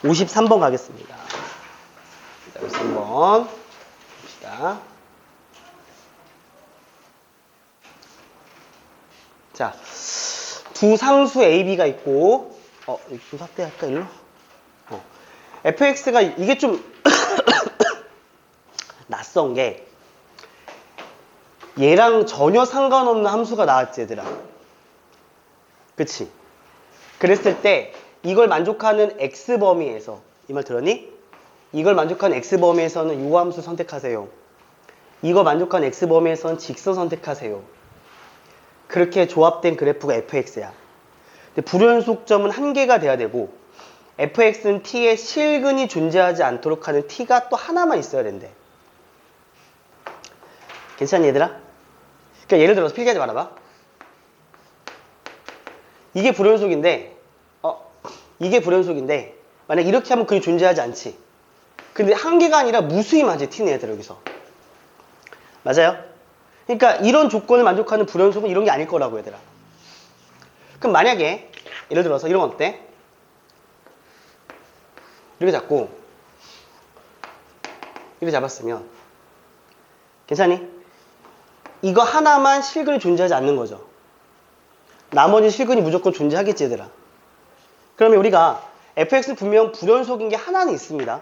53번 가겠습니다. 자, 53번 봅시다. 자, 두 상수 AB가 있고, 좀 삭제할까, 일로? fx가, 이게 좀, 낯선 게, 얘랑 전혀 상관없는 함수가 나왔지, 얘들아. 그치? 그랬을 때, 이걸 만족하는 x범위에서, 이 말 들었니? 이걸 만족하는 x범위에서는 요 함수 선택하세요. 이거 만족하는 x범위에서는 직선 선택하세요. 그렇게 조합된 그래프가 fx야. 근데 불연속점은 한 개가 돼야 되고 fx는 t에 실근이 존재하지 않도록 하는 t가 또 하나만 있어야 된대. 괜찮니 얘들아? 그러니까 예를 들어서 필기하지 말아봐. 이게 불연속인데 만약 이렇게 하면 그게 존재하지 않지. 근데 한 개가 아니라 무수히 맞지 t는 얘들아 여기서. 맞아요? 그러니까 이런 조건을 만족하는 불연속은 이런 게 아닐 거라고 얘들아. 그럼 만약에 예를 들어서 이런 건 어때? 이렇게 잡고 이렇게 잡았으면 괜찮니? 이거 하나만 실근이 존재하지 않는 거죠. 나머지 실근이 무조건 존재하겠지 얘들아. 그러면 우리가 fx는 분명 불연속인 게 하나는 있습니다.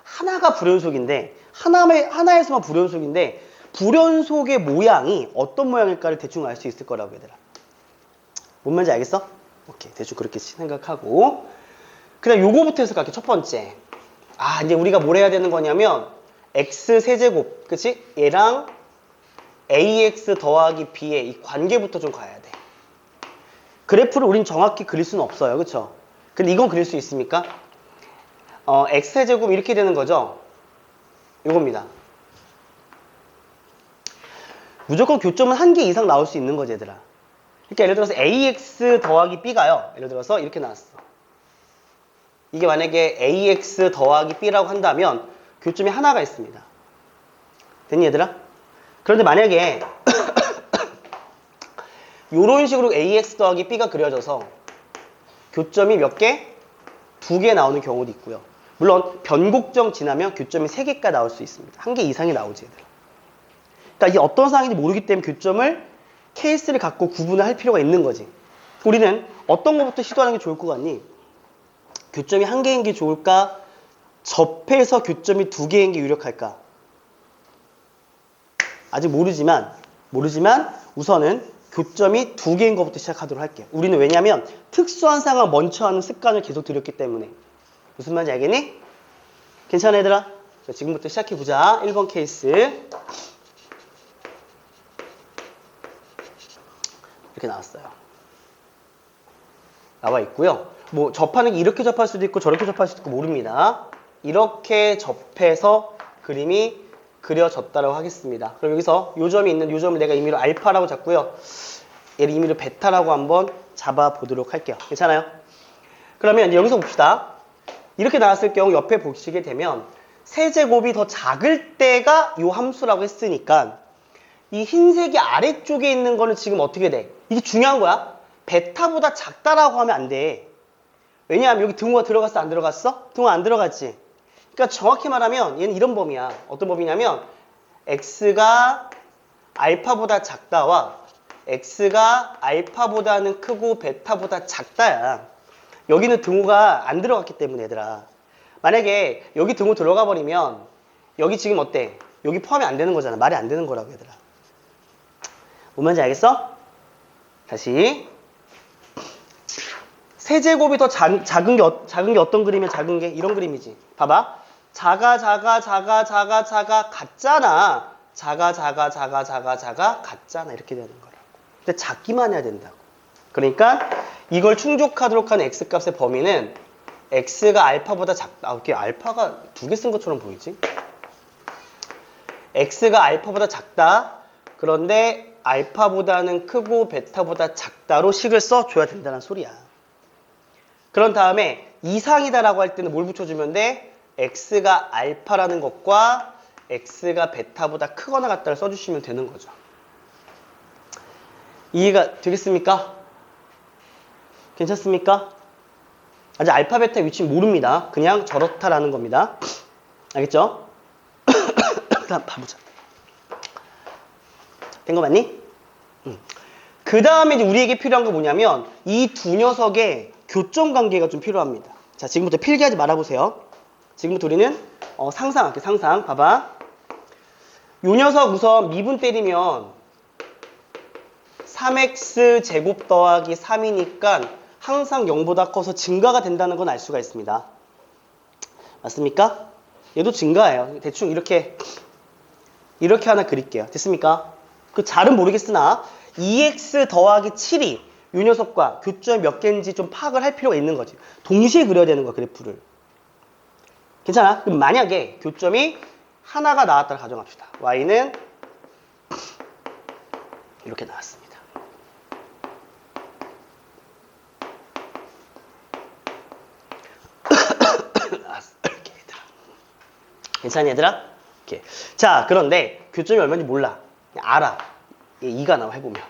하나가 불연속인데 하나에서만 불연속인데 불연속의 모양이 어떤 모양일까를 대충 알 수 있을 거라고 얘들아. 뭔 말인지 알겠어? 오케이, 대충 그렇게 생각하고 그다음 요거부터 해서 갈게. 첫 번째, 이제 우리가 뭘 해야 되는 거냐면 x 세제곱, 그치? 얘랑 ax 더하기 b의 이 관계부터 좀 가야 돼. 그래프를 우린 정확히 그릴 수는 없어요, 그쵸? 근데 이건 그릴 수 있습니까? x 세제곱 이렇게 되는 거죠? 요겁니다. 무조건 교점은 한 개 이상 나올 수 있는 거지 얘들아. 그러니까 예를 들어서 ax 더하기 b가요. 예를 들어서 이렇게 나왔어. 이게 만약에 ax 더하기 b라고 한다면 교점이 하나가 있습니다. 됐니 얘들아? 그런데 만약에 이런 식으로 ax 더하기 b가 그려져서 교점이 몇 개? 2개 나오는 경우도 있고요. 물론 변곡점 지나면 교점이 3개가 나올 수 있습니다. 1개 이상이 나오지 얘들아. 그러니까 이게 어떤 상황인지 모르기 때문에 교점을 케이스를 갖고 구분을 할 필요가 있는 거지. 우리는 어떤 것부터 시도하는 게 좋을 것 같니? 교점이 1개인 게 좋을까? 접해서 교점이 2개인 게 유력할까? 아직 모르지만 우선은 교점이 2개인 것부터 시작하도록 할게요. 우리는 왜냐면 특수한 상황 먼저 하는 습관을 계속 들였기 때문에. 무슨 말인지 알겠니? 괜찮아 얘들아? 자, 지금부터 시작해보자. 1번 케이스 이렇게 나왔어요. 나와 있고요. 뭐 접하는 게 이렇게 접할 수도 있고 저렇게 접할 수도 있고 모릅니다. 이렇게 접해서 그림이 그려졌다고 하겠습니다. 그럼 여기서 요 점이 있는 요 점을 내가 임의로 알파라고 잡고요. 얘를 임의로 베타라고 한번 잡아보도록 할게요. 괜찮아요? 그러면 이제 여기서 봅시다. 이렇게 나왔을 경우 옆에 보시게 되면 세제곱이 더 작을 때가 요 함수라고 했으니까 이 흰색이 아래쪽에 있는 거는 지금 어떻게 돼? 이게 중요한 거야. 베타보다 작다라고 하면 안 돼. 왜냐하면 여기 등호가 들어갔어? 안 들어갔어? 등호 안 들어갔지? 그러니까 정확히 말하면 얘는 이런 범위야. 어떤 범위냐면 x가 알파보다 작다와 x가 알파보다는 크고 베타보다 작다야. 여기는 등호가 안 들어갔기 때문에 얘들아. 만약에 여기 등호 들어가 버리면 여기 지금 어때? 여기 포함이 안 되는 거잖아. 말이 안 되는 거라고 얘들아. 뭔 말인지 알겠어? 다시 세제곱이 더 작은 게 어떤 그림이야? 작은 게 이런 그림이지. 봐봐. 작아 같잖아. 작아 같잖아. 이렇게 되는 거라고. 근데 작기만 해야 된다고. 그러니까 이걸 충족하도록 하는 x값의 범위는 x가 알파보다 작다. 이렇게 알파가 2개 쓴 것처럼 보이지? x가 알파보다 작다. 그런데 알파보다는 크고 베타보다 작다로 식을 써줘야 된다는 소리야. 그런 다음에 이상이다라고 할 때는 뭘 붙여주면 돼? x가 알파라는 것과 x가 베타보다 크거나 같다를 써주시면 되는 거죠. 이해가 되겠습니까? 괜찮습니까? 아직 알파, 베타 위치 모릅니다. 그냥 저렇다라는 겁니다. 알겠죠? 일단 봐보자. 된 거 맞니? 그 다음에 이제 우리에게 필요한 거 뭐냐면 이 두 녀석의 교점 관계가 좀 필요합니다. 자, 지금부터 필기하지 말아보세요. 지금부터 우리는 상상할게. 상상. 봐봐. 요 녀석 우선 미분 때리면 3x 제곱 더하기 3이니까 항상 0보다 커서 증가가 된다는 건 알 수가 있습니다. 맞습니까? 얘도 증가해요. 대충 이렇게 하나 그릴게요. 됐습니까? 그 잘은 모르겠으나 2x 더하기 7이 이 녀석과 교점이 몇 개인지 좀 파악을 할 필요가 있는 거지. 동시에 그려야 되는 거야, 그래프를. 괜찮아? 그럼 만약에 교점이 하나가 나왔다고 가정합시다. y는 이렇게 나왔습니다. 이렇게 얘들아. 괜찮니 얘들아? 이렇게. 자, 그런데 교점이 얼마인지 몰라. 알아. 2가 나와 해보면.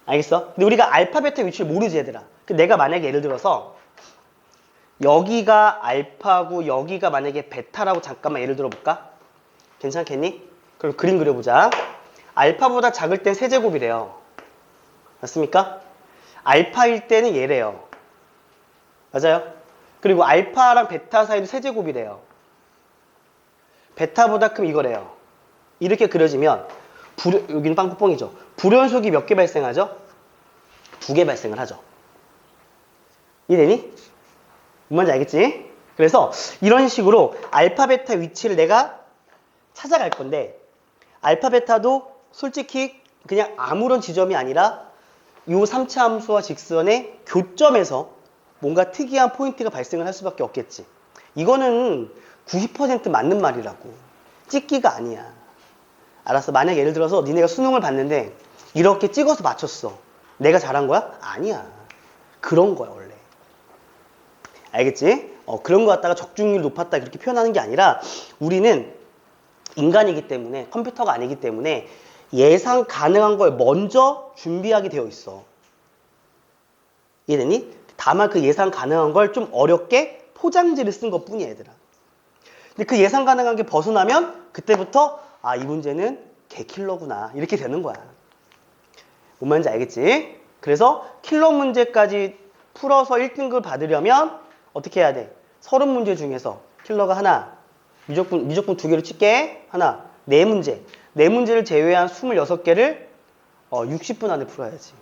알겠어? 근데 우리가 알파, 베타 위치를 모르지 얘들아. 내가 만약에 예를 들어서 여기가 알파고 여기가 만약에 베타라고 잠깐만 예를 들어볼까? 괜찮겠니? 그럼 그림 그려보자. 알파보다 작을 땐 세제곱이래요. 맞습니까? 알파일 때는 얘래요. 맞아요? 그리고 알파랑 베타 사이도 세제곱이래요. 베타보다 크면 이거래요. 이렇게 그려지면 여기는 빵꾸뻥이죠. 불연속이 몇 개 발생하죠? 2개 발생을 하죠. 이해되니? 뭔 말인지 알겠지? 그래서 이런 식으로 알파, 베타 위치를 내가 찾아갈 건데 알파, 베타도 솔직히 그냥 아무런 지점이 아니라 이 3차 함수와 직선의 교점에서 뭔가 특이한 포인트가 발생을 할 수밖에 없겠지. 이거는 90% 맞는 말이라고. 찍기가 아니야. 알았어. 만약 예를 들어서 니네가 수능을 봤는데 이렇게 찍어서 맞췄어. 내가 잘한 거야? 아니야. 그런 거야 원래. 알겠지? 그런 거 갖다가 적중률 높았다 이렇게 표현하는 게 아니라 우리는 인간이기 때문에 컴퓨터가 아니기 때문에 예상 가능한 걸 먼저 준비하게 되어 있어. 이해되니? 다만 그 예상 가능한 걸 좀 어렵게 포장지를 쓴 것 뿐이야 얘들아. 근데 그 예상 가능한 게 벗어나면 그때부터 아, 이 문제는 개킬러구나 이렇게 되는 거야. 뭔 말인지 알겠지? 그래서 킬러 문제까지 풀어서 1등급을 받으려면 어떻게 해야 돼? 30문제 중에서 킬러가 하나, 무조건 2개로 칠게. 하나, 4문제. 4문제를 제외한 26개를 60분 안에 풀어야지.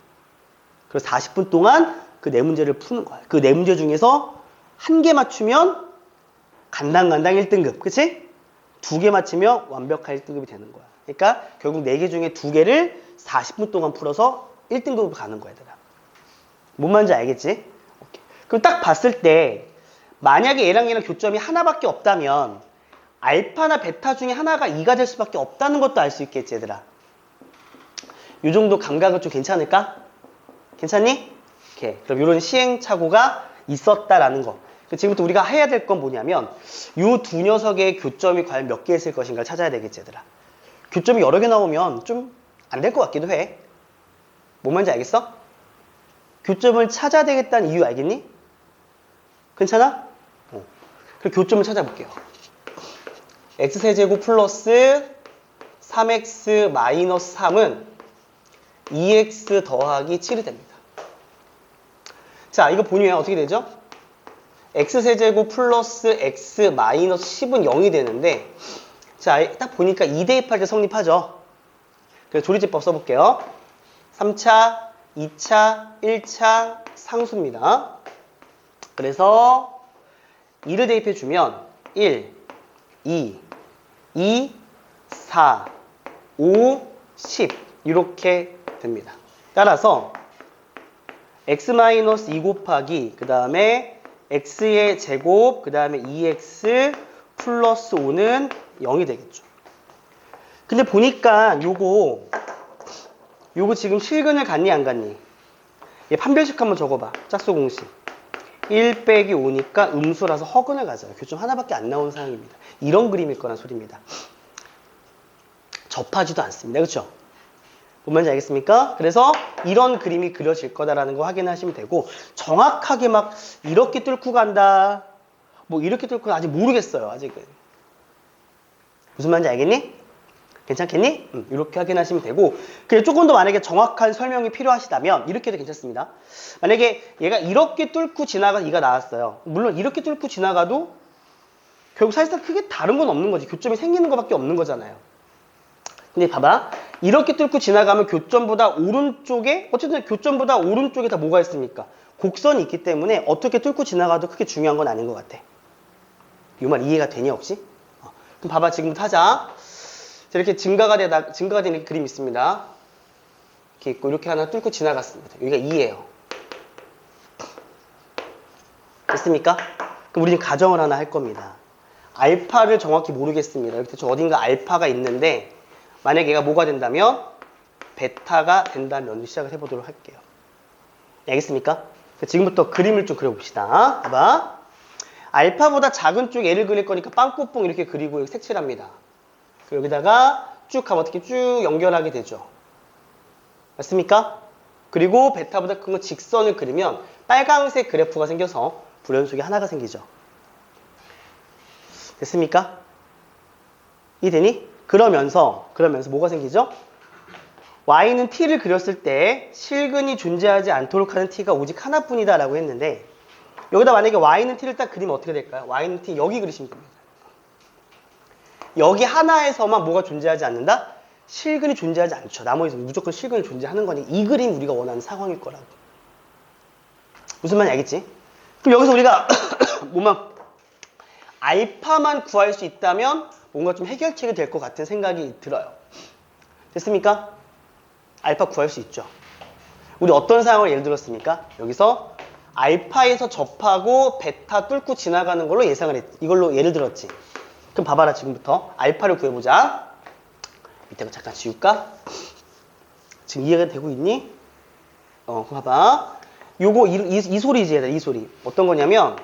그래서 40분 동안 그 4문제를 푸는 거야. 그 4문제 중에서 1개 맞추면 간당간당 1등급. 그치? 2개 맞추면 완벽한 1등급이 되는 거야. 그러니까 결국 4개 중에 2개를 40분 동안 풀어서 1등급으로 가는 거야, 얘들아. 뭔 말인지 알겠지? 오케이. 그럼 딱 봤을 때 만약에 얘랑 얘랑 교점이 하나밖에 없다면 알파나 베타 중에 하나가 2가 될 수밖에 없다는 것도 알 수 있겠지, 얘들아. 이 정도 감각은 좀 괜찮을까? 괜찮니? 오케이. 그럼 이런 시행착오가 있었다라는 거. 지금부터 우리가 해야 될 건 뭐냐면 이 두 녀석의 교점이 과연 몇 개 있을 것인가 찾아야 되겠지, 얘들아. 교점이 여러 개 나오면 좀 안 될 것 같기도 해. 뭔 말인지 알겠어? 교점을 찾아야 되겠다는 이유 알겠니? 괜찮아? 그럼 교점을 찾아볼게요. x세제곱 플러스 3x 마이너스 3은 2x 더하기 7이 됩니다. 자, 이거 보면 어떻게 되죠? x세제곱 플러스 x 마이너스 10은 0이 되는데 자, 딱 보니까 2 대입할 때 성립하죠. 그래서 조리제법 써볼게요. 3차, 2차, 1차 상수입니다. 그래서 2를 대입해주면 1, 2, 4, 5, 10 이렇게 됩니다. 따라서 x-2 곱하기 그 다음에 x의 제곱 그 다음에 2x 플러스 5는 0이 되겠죠. 근데 보니까 요거 지금 실근을 갔니 안 갔니? 얘 판별식 한번 적어봐. 짝수 공식. 1 빼기 5니까 음수라서 허근을 가져요. 교점 하나밖에 안 나오는 상황입니다. 이런 그림일 거란 소리입니다. 접하지도 않습니다. 그렇죠? 뭔 말인지 알겠습니까? 그래서 이런 그림이 그려질 거다라는 거 확인하시면 되고 정확하게 막 이렇게 뚫고 간다 뭐 이렇게 뚫고 아직 모르겠어요. 아직은. 무슨 말인지 알겠니? 괜찮겠니? 이렇게 확인하시면 되고 그리고 조금 더 만약에 정확한 설명이 필요하시다면 이렇게 해도 괜찮습니다. 만약에 얘가 이렇게 뚫고 지나가 이가 나왔어요. 물론 이렇게 뚫고 지나가도 결국 사실상 크게 다른 건 없는 거지. 교점이 생기는 것밖에 없는 거잖아요. 근데 봐봐. 이렇게 뚫고 지나가면 교점보다 오른쪽에 어쨌든 교점보다 오른쪽에 다 뭐가 있습니까? 곡선이 있기 때문에 어떻게 뚫고 지나가도 크게 중요한 건 아닌 것 같아. 이 말 이해가 되니 혹시? 그럼 봐봐. 지금부터 하자. 이렇게 증가가 되는 그림이 있습니다. 이렇게 있고 이렇게 하나 뚫고 지나갔습니다. 여기가 2예요. 됐습니까? 그럼 우리는 가정을 하나 할 겁니다. 알파를 정확히 모르겠습니다. 이렇게 저 어딘가 알파가 있는데 만약에 얘가 뭐가 된다면 베타가 된다면 시작을 해보도록 할게요. 알겠습니까? 지금부터 그림을 좀 그려봅시다. 봐봐. 알파보다 작은 쪽 얘를 그릴 거니까 빵꾸뽕 이렇게 그리고 여기 색칠합니다. 여기다가 쭉 가면 어떻게 쭉 연결하게 되죠. 맞습니까? 그리고 베타보다 큰 거 직선을 그리면 빨간색 그래프가 생겨서 불연속이 하나가 생기죠. 됐습니까? 이해되니? 그러면서 뭐가 생기죠? y는 t를 그렸을 때 실근이 존재하지 않도록 하는 t가 오직 하나뿐이다 라고 했는데 여기다 만약에 y는 t를 딱 그리면 어떻게 될까요? y는 t 여기 그리시면 됩니다. 여기 하나에서만 뭐가 존재하지 않는다? 실근이 존재하지 않죠. 나머지는 무조건 실근이 존재하는 거니 이 그림 우리가 원하는 상황일 거라고. 무슨 말인지 알겠지? 그럼 여기서 우리가 알파만 구할 수 있다면 뭔가 좀 해결책이 될 것 같은 생각이 들어요. 됐습니까? 알파 구할 수 있죠. 우리 어떤 상황을 예를 들었습니까? 여기서 알파에서 접하고 베타 뚫고 지나가는 걸로 예상을 했지. 이걸로 예를 들었지. 그럼 봐봐라. 지금부터 알파를 구해보자. 밑에 거 잠깐 지울까? 지금 이해가 되고 있니? 그럼 봐봐. 요거 이 소리지 얘들. 이 소리 어떤 거냐면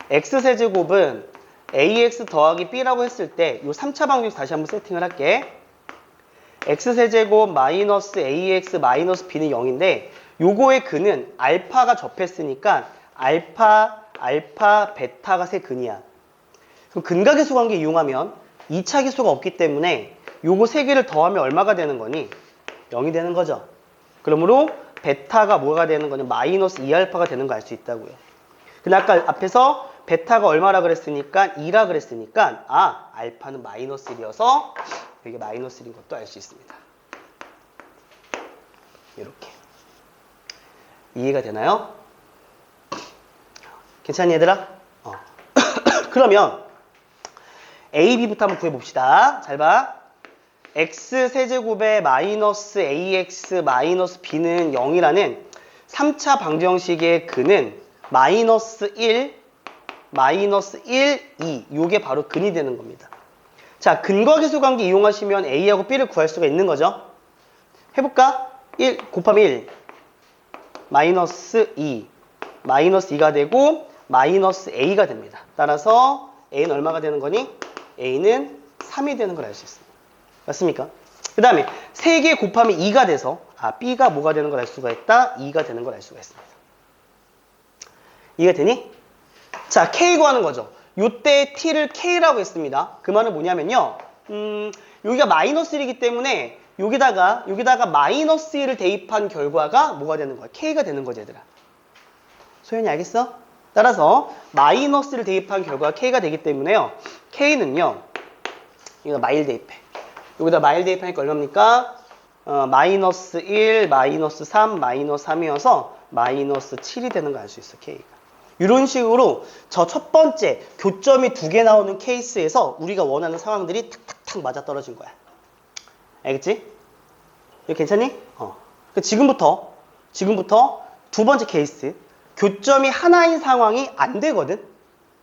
x세제곱은 ax 더하기 b라고 했을 때 요 3차 방정식 다시 한번 세팅을 할게. x세제곱 마이너스 ax 마이너스 b는 0인데 요거의 근은 알파가 접했으니까 알파, 베타가 세 근이야. 그럼 근각계수 관계 이용하면 2차 계수가 없기 때문에 요거 세 개를 더하면 얼마가 되는 거니? 0이 되는 거죠. 그러므로 베타가 뭐가 되는 거냐? 마이너스 2알파가 되는 거 알 수 있다고요. 근데 아까 앞에서 베타가 얼마라 그랬으니까 2라 그랬으니까 알파는 마이너스 1이어서 이게 마이너스 1인 것도 알 수 있습니다. 이렇게. 이해가 되나요? 괜찮니 얘들아? 그러면 a, b부터 한번 구해봅시다. 잘 봐. x세제곱에 마이너스 ax 마이너스 b는 0이라는 3차 방정식의 근은 마이너스 1, 2 요게 바로 근이 되는 겁니다. 자, 근과계수 관계 이용하시면 a하고 b를 구할 수가 있는 거죠. 해볼까? 1 곱하면 1 마이너스 2 마이너스 2가 되고 마이너스 a가 됩니다. 따라서 a는 얼마가 되는 거니? a는 3이 되는 걸 알 수 있습니다. 맞습니까? 그 다음에 3개 곱하면 2가 돼서 b가 뭐가 되는 걸 알 수가 있다? 2가 되는 걸 알 수가 있습니다. 이해가 되니? 자, k 구하는 거죠. 요때 t를 k라고 했습니다. 그 말은 뭐냐면요. 여기가 마이너스 1이기 때문에 여기다가 마이너스 1을 대입한 결과가 뭐가 되는 거야? k가 되는 거지 얘들아. 소연이 알겠어? 따라서 마이너스를 대입한 결과가 k가 되기 때문에요. k는요. 여기다 마일 대입해. 여기다 마일 대입하니까 얼마입니까? 마이너스 1, 마이너스 3, 마이너스 3이어서 마이너스 7이 되는 거 알 수 있어, k가. 이런 식으로 저 첫 번째 교점이 2개 나오는 케이스에서 우리가 원하는 상황들이 탁탁탁 맞아떨어진 거야. 알겠지? 이거 괜찮니? 지금부터 두 번째 케이스. 교점이 하나인 상황이 안 되거든?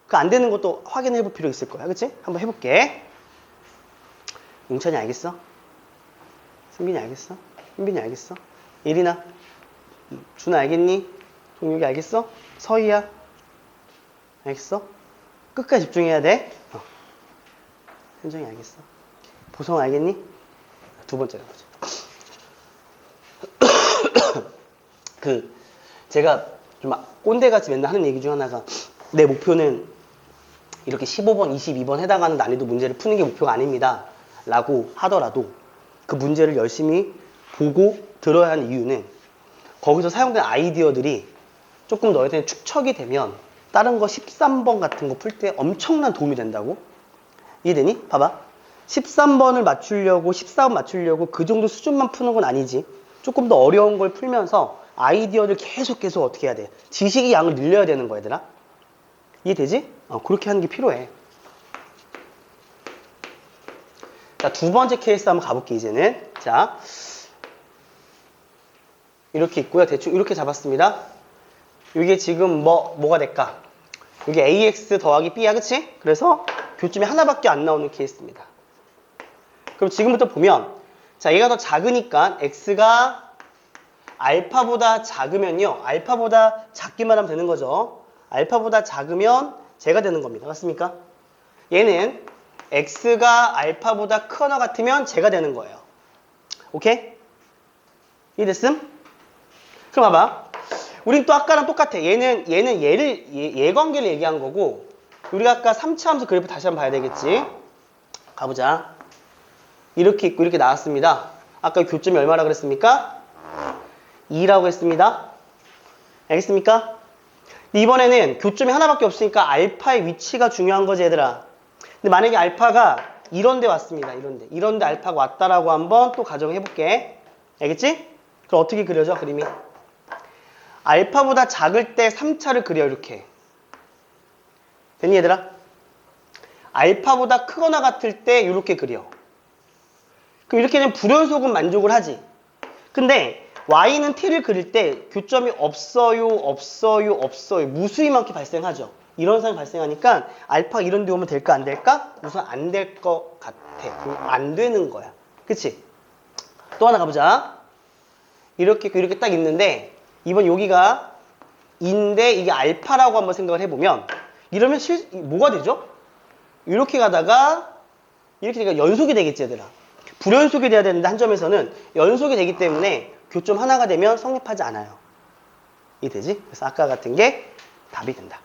그 안 되는 것도 확인해 볼 필요 있을 거야. 그치? 한번 해볼게. 용찬이 알겠어? 승빈이 알겠어? 현빈이 알겠어? 예린아? 준아 알겠니? 동욱이 알겠어? 서희야? 알겠어? 끝까지 집중해야 돼. 현정이 알겠어? 보성 알겠니? 두 번째로 보자. 제가 좀 꼰대같이 맨날 하는 얘기 중 하나가 내 목표는 이렇게 15번, 22번 해당하는 난이도 문제를 푸는 게 목표가 아닙니다. 라고 하더라도 그 문제를 열심히 보고 들어야 하는 이유는 거기서 사용된 아이디어들이 조금 너희한테 축척이 되면 다른 거 13번 같은 거 풀 때 엄청난 도움이 된다고? 이해되니? 봐봐. 13번을 맞추려고 14번 맞추려고 그 정도 수준만 푸는 건 아니지. 조금 더 어려운 걸 풀면서 아이디어를 계속 어떻게 해야 돼? 지식의 양을 늘려야 되는 거야, 얘들아. 이해되지? 그렇게 하는 게 필요해. 자, 두 번째 케이스 한번 가볼게, 이제는. 자, 이렇게 있고요. 대충 이렇게 잡았습니다. 이게 지금 뭐가 될까? 이게 ax 더하기 b야, 그치? 그래서 교점이 하나밖에 안 나오는 케이스입니다. 그럼 지금부터 보면, 자, 얘가 더 작으니까 x가 알파보다 작으면요. 알파보다 작기만 하면 되는 거죠. 알파보다 작으면 제가 되는 겁니다. 맞습니까? 얘는 x가 알파보다 크거나 같으면 제가 되는 거예요. 오케이? 이해됐음? 그럼 봐봐. 우린 또 아까랑 똑같아. 얘는 얘 관계를 얘기한 거고, 우리가 아까 3차 함수 그래프 다시 한번 봐야 되겠지? 가보자. 이렇게 있고 이렇게 나왔습니다. 아까 교점이 얼마라 그랬습니까? 2라고 했습니다. 알겠습니까? 이번에는 교점이 하나밖에 없으니까 알파의 위치가 중요한 거지, 얘들아. 근데 만약에 알파가 이런 데 왔습니다. 이런 데 알파가 왔다라고 한번 또 가정해 볼게. 알겠지? 그럼 어떻게 그려져, 그림이? 알파보다 작을 때 3차를 그려, 이렇게. 됐니, 얘들아? 알파보다 크거나 같을 때 이렇게 그려. 그럼 이렇게 되면 불연속은 만족을 하지. 근데 y는 t를 그릴 때 교점이 없어요, 무수히 많게 발생하죠. 이런 상황이 발생하니까 알파가 이런 데 오면 될까, 안 될까? 우선 안 될 것 같아. 안 되는 거야. 그치? 또 하나 가보자. 이렇게 있고 이렇게 딱 있는데 이번 여기가 2인데 이게 알파라고 한번 생각을 해보면 이러면 뭐가 되죠? 이렇게 가다가 이렇게 되니까 연속이 되겠지, 얘들아. 불연속이 돼야 되는데 한 점에서는 연속이 되기 때문에 교점 하나가 되면 성립하지 않아요. 이해되지? 그래서 아까 같은 게 답이 된다.